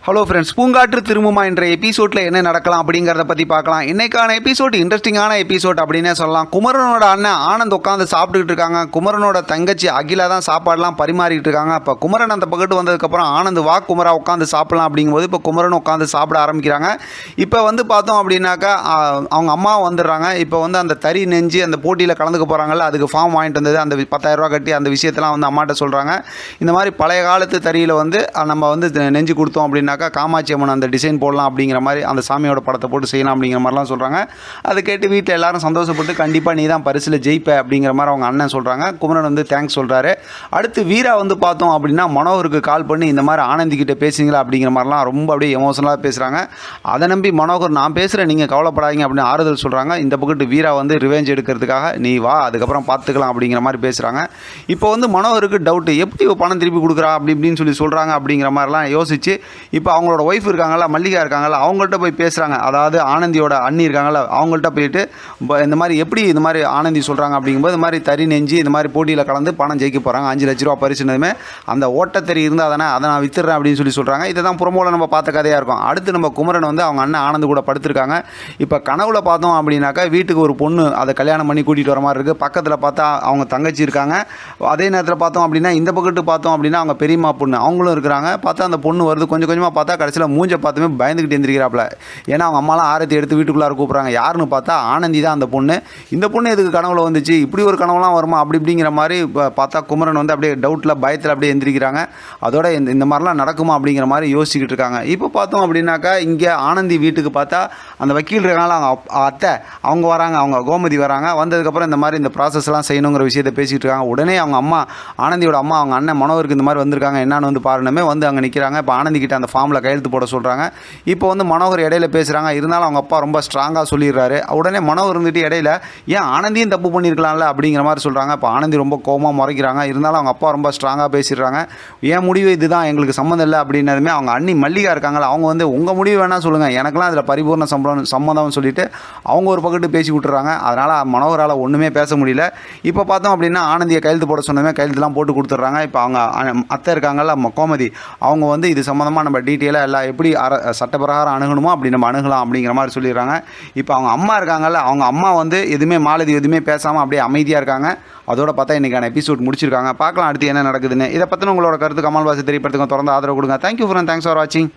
Hello friends, பூங்காற்று திரும்புமா என்ற எபிசோடில் என்ன நடக்கலாம் அப்படிங்கிறத பற்றி பார்க்கலாம். இன்றைக்கான எபிசோட் இன்ட்ரெஸ்டிங்கான எபிசோட் அப்படின்னே சொல்லலாம். குமரனோட அண்ணன் ஆனந்த் உட்காந்து சாப்பிட்டுக்கிட்டு இருக்காங்க. குமரனோட தங்கச்சி அகிலா தான் சாப்பாடெலாம் பரிமாறிட்டு இருக்காங்க. இப்போ குமரன் அந்த பக்கத்து வந்ததுக்கப்புறம் ஆனந்த் வா குமரா உட்காந்து சாப்பிடலாம் அப்படிங்கும்போது இப்போ குமரன் உட்காந்து சாப்பிட ஆரம்பிக்கிறாங்க. இப்போ பார்த்தோம் அப்படின்னாக்கா அவங்க அம்மா வந்துடுறாங்க. இப்போ அந்த தறி நெஞ்சு அந்த போட்டியில் கலந்துக்க போகிறாங்கல்ல, அதுக்கு ஃபார்ம் வாங்கிட்டு வந்தது அந்த 10,000 ரூபா கட்டி அந்த விஷயத்தெல்லாம் அம்மாட்ட சொல்கிறாங்க. இந்த மாதிரி பழைய காலத்து தறியில் நம்ம நெஞ்சு கொடுத்தோம் அப்படின்னா காமாட்சி அம்மன் அந்த டிசைன் போடலாம் அப்படிங்கிற மாதிரி அந்த சாமியோட படத்தை போட்டு செய்யலாம் அப்படிங்கிற மாதிரிலாம் சொல்கிறாங்க. அதை கேட்டு வீட்டில் எல்லாரும் சந்தோஷப்பட்டு கண்டிப்பாக நீ தான் பரிசில் ஜெயிப்ப அப்படிங்கிற மாதிரி அவங்க அண்ணன் சொல்கிறாங்க. குமரன் தேங்க்ஸ் சொல்கிறாரு. அடுத்து வீரா பார்த்தோம் அப்படின்னா மனோகருக்கு கால் பண்ணி இந்த மாதிரி ஆனந்திக்கிட்ட பேசுங்களா அப்படிங்கிற மாதிரிலாம் ரொம்ப அப்படியே எமோஷனலாக பேசுகிறாங்க. அதை நம்பி மனோகர் நான் பேசுகிறேன் நீங்கள் கவலைப்படாதீங்க அப்படின்னு ஆறுதல் சொல்கிறாங்க. இந்த பக்கத்து வீரா ரிவெஞ்ச் எடுக்கிறதுக்காக நீ வா அதுக்கப்புறம் பார்த்துக்கலாம் அப்படிங்கிற மாதிரி பேசுகிறாங்க. இப்போ மனோகருக்கு டவுட்டு, எப்படி பணம் திருப்பி கொடுக்குறா அப்படி இப்படின்னு சொல்லி சொல்கிறாங்க அப்படிங்கிற மாதிரிலாம் யோசிச்சு இப்போ அவங்களோட ஒய்ஃப் இருக்காங்கல்ல, மல்லிகா இருக்காங்கல்ல, அவங்கள்ட்ட போய் பேசுகிறாங்க. அதாவது ஆனந்தியோட அண்ணி இருக்காங்கல்ல, அவங்கள்ட்ட போயிட்டு இந்த மாதிரி எப்படி இந்த மாதிரி ஆனந்தி சொல்கிறாங்க அப்படிங்கும்போது இந்த மாதிரி தறி நெஞ்சு இந்த மாதிரி போட்டியில் கலந்து பணம் ஜெயிக்க போகிறாங்க, 5 லட்ச ரூபா பரிசுனதுமே அந்த ஓட்டத்தறி இருந்தால் தானே அதை நான் வித்துறேன் அப்படின்னு சொல்கிறாங்க. இதை தான் புறமோல நம்ம பார்த்த கதையாக இருக்கும். அடுத்து நம்ம குமரன் அவங்க அண்ணன் ஆனந்த் கூட படுத்திருக்காங்க. இப்போ கனவுல பார்த்தோம் அப்படின்னாக்கா வீட்டுக்கு ஒரு பொண்ணு அதை கல்யாணம் பண்ணி கூட்டிகிட்டு வர மாதிரி இருக்குது. பக்கத்தில் பார்த்தா அவங்க தங்கச்சி இருக்காங்க. அதே நேரத்தில் பார்த்தோம் அப்படின்னா இந்த பக்கத்து பார்த்தோம் அப்படின்னா அவங்க பெரியம்மா பொண்ணு அவங்களும் இருக்கிறாங்க. பார்த்தா அந்த பொண்ணு வருது, கொஞ்சம் கொஞ்சமாக பார்த்தா கடைசியில் மூஞ்ச பார்த்துமே பயந்துக்கிட்டு எழுந்திருக்கிறாப்புல. ஏன்னா அவங்க அம்மாலாம் ஆரத்தி எடுத்து வீட்டுக்குள்ளார கூப்பிட்றாங்க. யாருன்னு பார்த்தா ஆனந்தி தான் அந்த பொண்ணு. இந்த பொண்ணு எதுக்கு கனவுல வந்துச்சு, இப்படி ஒரு கனவுலாம் வருமா அப்படி இப்படிங்கிற மாதிரி பார்த்தா குமரன் அப்படியே டவுட்டில் பயத்தில் அப்படியே எந்திரிக்கிறாங்க. அதோட இந்த மாதிரிலாம் நடக்குமா அப்படிங்கிற மாதிரி யோசிச்சுக்கிட்டு இருக்காங்க. இப்போ பார்த்தோம் அப்படின்னாக்கா இங்கே ஆனந்தி வீட்டுக்கு பார்த்தா அந்த வக்கீல் இருக்காங்களா அவங்க அத்தை அவங்க வராங்க, அவங்க கோமதி வராங்க. வந்ததுக்கப்புறம் இந்த மாதிரி இந்த ப்ராசஸ்லாம் செய்யணுங்கிற விஷயத்தை பேசிக்கிட்டு இருக்காங்க. உடனே அவங்க அம்மா ஆனந்தியோட அம்மா அவங்க அண்ணன் மனோகருக்கு இந்த மாதிரி வந்திருக்காங்க, என்னன்னு பாருணுமே அங்கே நிற்கிறாங்க. இப்போ ஆனந்தி கிட்ட அந்த ஃபார்மில் கையெழுத்து போட சொல்கிறாங்க. இப்போ மனோகர் இடையில பேசுகிறாங்க. இருந்தாலும் அவங்க அப்பா ரொம்ப ஸ்ட்ராங்காக சொல்லிடுறாரு. உடனே மனோகர் இடையில ஏன் ஆனந்தியும் தப்பு பண்ணியிருக்கலாம்ல அப்படிங்கிற மாதிரி சொல்கிறாங்க. இப்போ ஆனந்தி ரொம்ப கோபமாக முறைக்கிறாங்க. இருந்தாலும் அவங்க அப்பா ரொம்ப ஸ்ட்ராங்காக பேசிடுறாங்க. ஏன் முடிவு இதுதான், எங்களுக்கு சம்மந்தம் இல்லை அப்படின்னதுமே அவங்க அண்ணி மல்லிகா இருக்காங்களா, அவங்க உங்கள் முடிவு வேணால் சொல்லுங்கள், எனக்கெல்லாம் அதில் பரிபூர்ண சம்மதம்னு சொல்லிட்டு அவங்க ஒரு பக்கத்து பேசி விட்டுறாங்க. அதனால் மனோகரால் ஒன்றுமே பேச முடியல. இப்போ பார்த்தோம் அப்படின்னா ஆனந்தியை கையெழுத்து போட சொன்னதுமே கையெழுத்துலாம் போட்டு கொடுத்துட்றாங்க. இப்போ அவங்க அத்தை இருக்காங்கல்ல கோமதி, அவங்க இது சம்மந்தமாக நம்ம டீட்டெயிலாக எல்லாம் எப்படி சட்டப்பிரகாரம் அணுகணுமோ அப்படி நம்ம அணுகலாம் அப்படிங்கிற மாதிரி சொல்லிடுறாங்க. இப்போ அவங்க அம்மா இருக்காங்கல்ல, அவங்க அம்மா எதுவுமே மாலதி எதுவுமே பேசாமல் அப்படியே அமைதியாக இருக்காங்க. அதோட பார்த்தா இன்றைக்கான எபிசோட் முடிச்சிருக்காங்க. பார்க்கலாம் அடுத்து என்ன நடக்குதுன்னு. இதை பற்றின உங்களோட கருத்து கமல் பாசி தெரியப்படுத்துங்க. தொடர்ந்து ஆதரவு கொடுங்க. தேங்க்யூ ஃப்ரெண்ட், தேங்க்ஸ் ஃபார் வாட்சிங்.